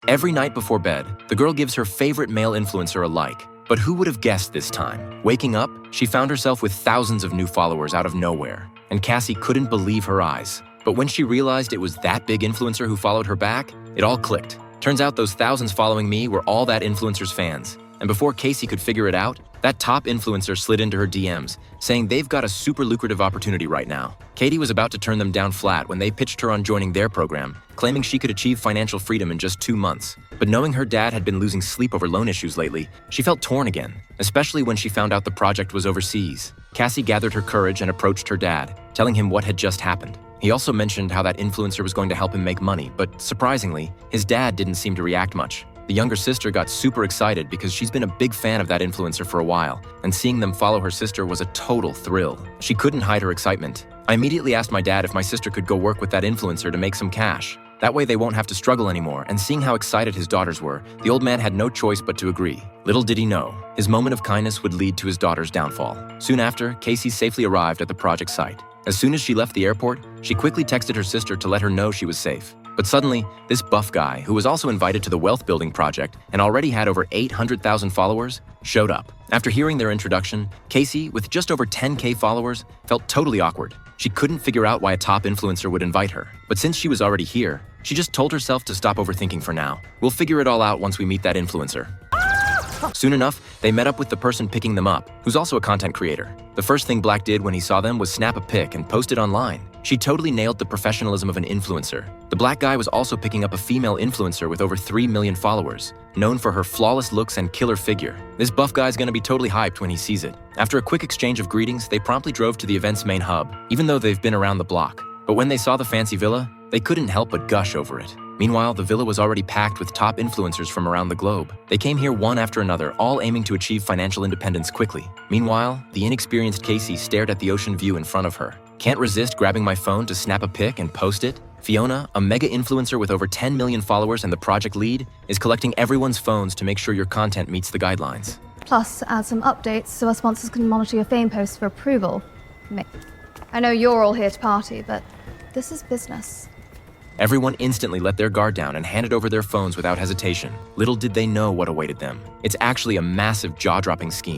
Every night before bed, the girl gives her favorite male influencer a like. But who would have guessed this time? Waking up, she found herself with thousands of new followers out of nowhere, and Cassie couldn't believe her eyes. But when she realized it was that big influencer who followed her back, it all clicked. Turns out those thousands following me were all that influencer's fans. And before Casey could figure it out, that top influencer slid into her DMs, saying they've got a super lucrative opportunity right now. Katie was about to turn them down flat when they pitched her on joining their program, claiming she could achieve financial freedom in just 2 months. But knowing her dad had been losing sleep over loan issues lately, she felt torn again, especially when she found out the project was overseas. Cassie gathered her courage and approached her dad, telling him what had just happened. He also mentioned how that influencer was going to help him make money, but surprisingly, his dad didn't seem to react much. The younger sister got super excited because she's been a big fan of that influencer for a while, and seeing them follow her sister was a total thrill. She couldn't hide her excitement. I immediately asked my dad if my sister could go work with that influencer to make some cash. That way they won't have to struggle anymore, and seeing how excited his daughters were, the old man had no choice but to agree. Little did he know, his moment of kindness would lead to his daughter's downfall. Soon after, Casey safely arrived at the project site. As soon as she left the airport, she quickly texted her sister to let her know she was safe. But suddenly, this buff guy, who was also invited to the wealth building project and already had over 800,000 followers, showed up. After hearing their introduction, Casey, with just over 10K followers, felt totally awkward. She couldn't figure out why a top influencer would invite her. But since she was already here, she just told herself to stop overthinking for now. We'll figure it all out once we meet that influencer. Soon enough, they met up with the person picking them up, who's also a content creator. The first thing Black did when he saw them was snap a pic and post it online. She totally nailed the professionalism of an influencer. The black guy was also picking up a female influencer with over 3 million followers, known for her flawless looks and killer figure. This buff guy's gonna be totally hyped when he sees it. After a quick exchange of greetings, they promptly drove to the event's main hub, even though they've been around the block. But when they saw the fancy villa, they couldn't help but gush over it. Meanwhile, the villa was already packed with top influencers from around the globe. They came here one after another, all aiming to achieve financial independence quickly. Meanwhile, the inexperienced Casey stared at the ocean view in front of her. Can't resist grabbing my phone to snap a pic and post it? Fiona, a mega influencer with over 10 million followers and the project lead, is collecting everyone's phones to make sure your content meets the guidelines. Plus, add some updates so our sponsors can monitor your fame posts for approval. I know you're all here to party, but this is business. Everyone instantly let their guard down and handed over their phones without hesitation. Little did they know what awaited them. It's actually a massive jaw-dropping scheme.